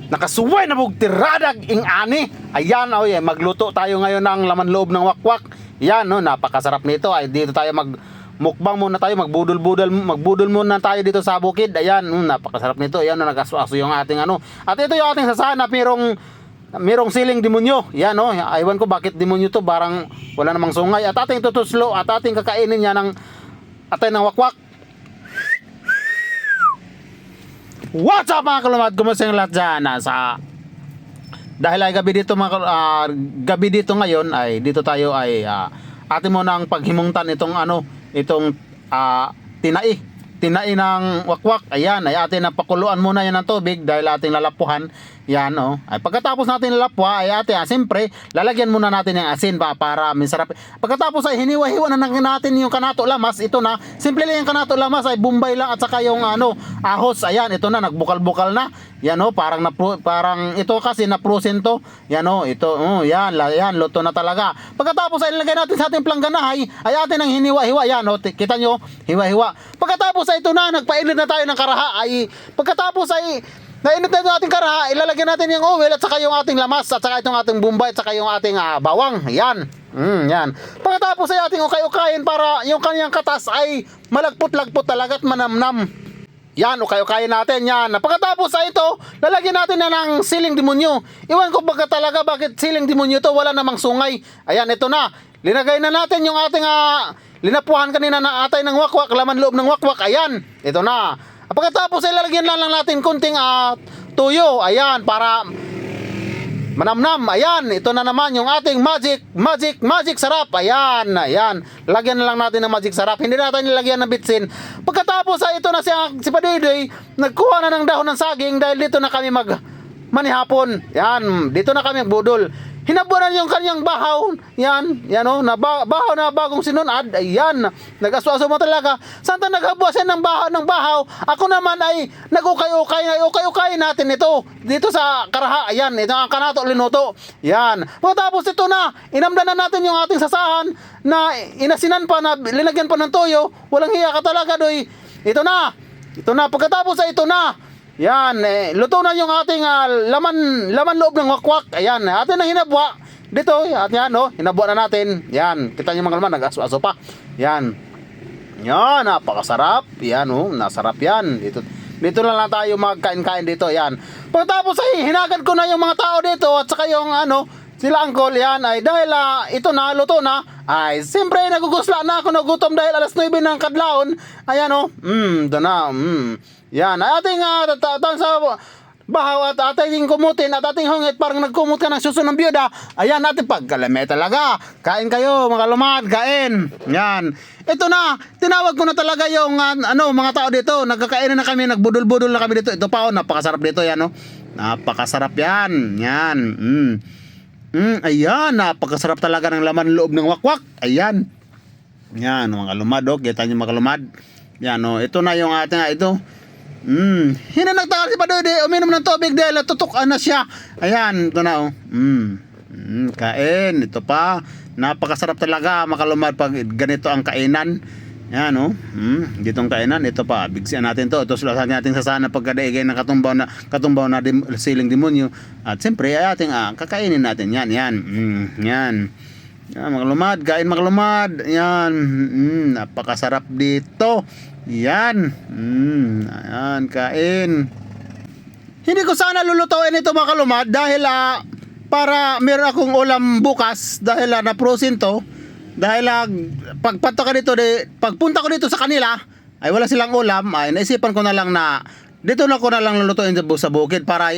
nakasuway na bug tiradag ing ani. Ayan, oh, magluto tayo ngayon ng laman loob ng wakwak. Yan, no, napakasarap nito. Ay dito tayo mukbang muna tayo, magbudol muna tayo dito sa bukid. Ayan, napakasarap nito. Ayan, no, nag-aso yung ating ano. At ito yung ating sasahan na merong siling demonyo. Yan, no, aywan ko bakit demonyo to, barang wala namang sungay. At ating tutuslo at ating kakainin niya ng atay ng wakwak. What's up mga kalumad? Kumusta yung lahat dyan? Dahil ay gabi dito gabi dito ngayon ay dito tayo ay atin mo nang paghimungtan itong tinai ng wakwak. Ayan, ay atin na pakuluan muna yan ng tubig dahil ating lalapuhan. Yan, oh. Ay pagkatapos natin lalapwa ay atin, siyempre lalagyan muna natin ng asin para masarap. Pagkatapos ay hiniwa-hiwa na natin yung kanato lamas. Ito na, simple lang yung kanato lamas ay bumbay lang at saka yung ahos. Ayan, ito na nagbukal-bukal na. Yan, oh, parang ito kasi na frozen to. Yan, oh, ito, yan, luto na talaga. Pagkatapos ay ilagay natin sa ating plangganahay ay atin ang hiniwa-hiwa. Yan, oh, kita nyo, hiwa-hiwa. Pagkatapos ay ito na, nagpainit na tayo ng karaha. Pagkatapos ay nainit na yung ating karaha, ilalagyan natin yung oil at saka yung ating lamas at saka itong ating bumbay at saka yung ating bawang. Yan. Yan. Pagkatapos ay ating ukay-ukayin para yung kanyang katas ay malagpot-lagpot talaga at manamnam. Yan, ukay-ukayin natin. Yan. Pagkatapos ay ito, lalagyan natin na ng siling demonyo. Iwan ko bakit siling demonyo to, wala namang sungay. Ayan, ito na. Linagay na natin yung ating linapuhan kanina na atay ng wakwak, laman loob ng wakwak. Ayan, ito na. Pagkatapos ay lalagyan lang natin kunting tuyo. Ayan, para manamnam. Ayan, ito na naman yung ating magic sarap. Ayan. Lagyan na lang natin ng magic sarap. Hindi natin nilagyan ng bitsin. Pagkatapos ay ito na si Padoydoy, nagkuha na ng dahon ng saging dahil dito na kami manihapon. Yan, dito na kami magbudol. Hinabunan yung kanyang bahaw. Yan, oh, bahaw na bagong sinunad. Ayan, nag-aso-aso mo talaga. Saan tayo naghabuasan ng bahaw? Ako naman ay nag-ukay-ukay natin ito dito sa karaha. Ayan, ito ang kanato linuto. Yan. Pagkatapos ito na, inamdan na natin yung ating sasahan na inasinan pa, na linagyan pa ng toyo. Walang hiya ka talaga, doy. Ito na. Pagkatapos ay ito na. Yan, luto na yung ating laman loob ng wakwak. Ayan, atin na hinabwa. Dito, at yan, no, hinabwa na natin. Yan, kita nyo mga laman, nag-aso-aso pa. Yan, napakasarap. Yan, oh, nasarap yan. Dito lang tayo magkain-kain dito. Yan. Pagkatapos ay hinagad ko na yung mga tao dito at saka yung sila uncle. Yan, ay dahil ito na, luto na. Ay, siyempre nagugusla na ako, nagutom dahil alas 9 ng kadlawon. Ayan, oh, doon na, yan, ating sa bahaw at ating kumutin at ating hungit, parang nagkumot ka ng suso ng biyuda. Ayan, natin pagkalame talaga. Kain kayo mga lumad, kain. Yan. Ito na, tinawag ko na talaga yung mga tao dito. Nagkakain na kami, nagbudol-budol na kami dito. Ito pa, napakasarap dito yan, oh. Napakasarap yan. Yan. Ayan, napakasarap talaga ng laman loob ng wakwak. Ayan. Yan, mga lumad, oh. Kita nyo mga lumad. Yan, oh. Ito na yung ating ito. Hinanagtakal si Padoydoy, uminom ng tubig dahil tutukan na siya. Ayan, ito na, oh. Kain, ito pa. Napakasarap talaga makalumad pag ganito ang kainan. Yan, oh. Ditong kainan, ito pa. Bigsian natin to. Ito sulasan natin sa sana pagkadaigay ng katumbaw na siling demonyo. At siyempre ay ating kakainin natin. Yan. Yan, makalumad, kain makalumad. Yan, napakasarap dito. Yan. Ayan, kain. Hindi ko sana lulutuin ito mga kalumad dahil para meron akong ulam bukas dahil na-frozen to. Dahil pagpunta ko dito sa kanila ay wala silang ulam, ay naisipan ko na lang na dito na ko na lang lulutuin sa bukid para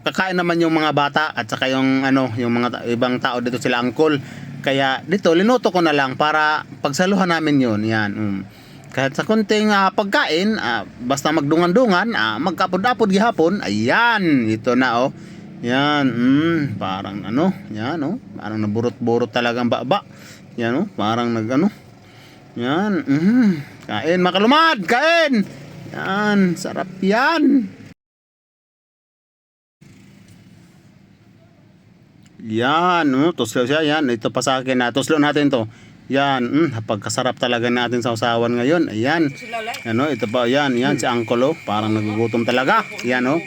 kakain naman yung mga bata at saka yung mga ibang tao dito, sila uncle. Kaya dito linuto ko na lang para pagsaluhan namin yun. Yan. Kahit sa konting pagkain, basta magdungan-dungan, magkapod-apod gihapon. Ayan, ito na, oh. Yan, parang yan, oh. Parang naburot-burot talagang baba. Yan, oh, parang yan, kain, makalumad, kain. Yan, sarap yan. Yan, tuslo siya, yan. Ito pa sa akin, tuslo natin to. Yan, napagkasarap talaga natin sa usawan ngayon. Ayan. Ito pa, yan, si Uncle, oh. Parang nagugutom talaga. Yan, oh.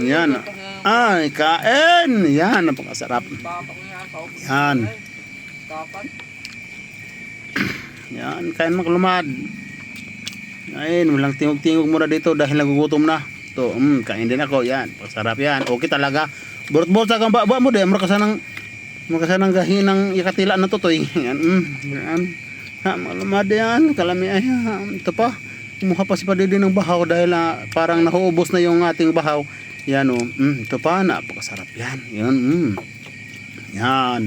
Yan. Ay, kain. Yan, napakasarap. Yan. Yan, kain makalumad. Ayun, walang tingog-tingog muna dito dahil nagugutom na. To, kain din ako. Yan, pasarap yan. Okay talaga. Burot-burot sa kang baba mo, deh. Makasanang gahinang ikatila na totoy. Yan, yan. Ha, makalumad yan. Kalami, ay, ito pa. Kumuha pa si Padidi ng bahaw dahil parang nahuubos na yung ating bahaw. Yan, ito pa, napakasarap yan. Yan, yan.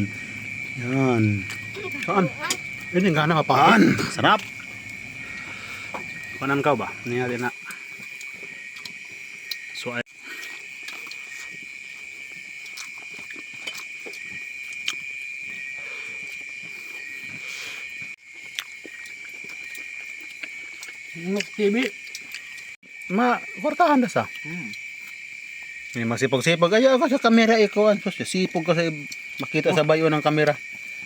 Yan. Saan? Ini nga na mapaan. Sarap. Kanan kau ba? Ini natin na. So, ay. TV. Kortahan na sa. May masipag-sipag. Ay, ako sa kamera ikaw. Sipag ka sa makita sa bayo ng kamera.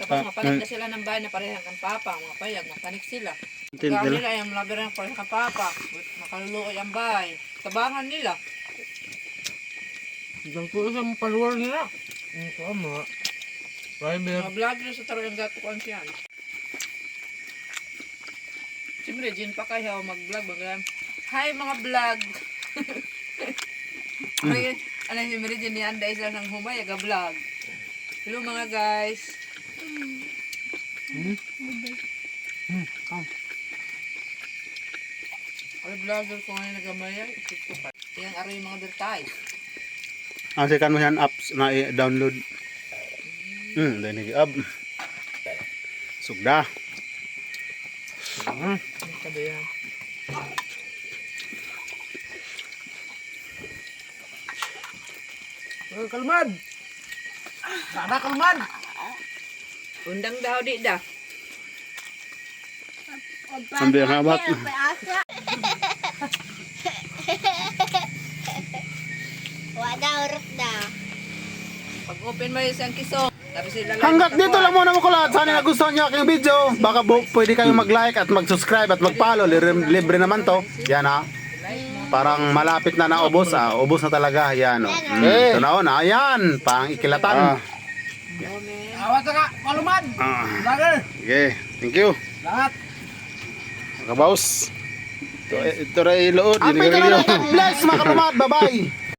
Tapos mapanik na sila ng bahay na parehang kang papa, mga payag, mapanik sila. Gawin nila yung vlogger ng parehang kang papa, makaluluoy ang bahay. Tabangan nila. Diyan ko sa follower nila. Ito mga driver. Mga vlogger sa taro yung gato ko ang siyan. Siyempre, Jin pa kayo mag-vlog. Hi mga vlog! Ano si Mary Jin ni Anday sila ng humay, aga-vlog. Hello mga guys! Ay, vlogger ko ngayon nagamaya. Isip ko pa. Yung araw yung mga bertay. Asikan mo yan apps na i-download. Then nag-up. Sugda. Sabi yan. Kalmad! Sana kalmad! Undang daw di da. Sambil hawak. Wala urot na. Pag open mo yung isang kisong. Tapos sila Hanggat dito lang muna mo kulat. Sana nagustuhan nyo aking video. Baka pwede kayong mag-like at mag-subscribe at mag-follow. Libre naman to. Yan ha. Parang malapit na naubos. Ubos na talaga. Yan o. Ito na o. Ayan. Pang ikilatan. Awat ka! Kalmad! Vlogger! Okay. Thank you. Lahat! Mga boss. Ito rin ilood. Bless mga kalumad. Bye-bye.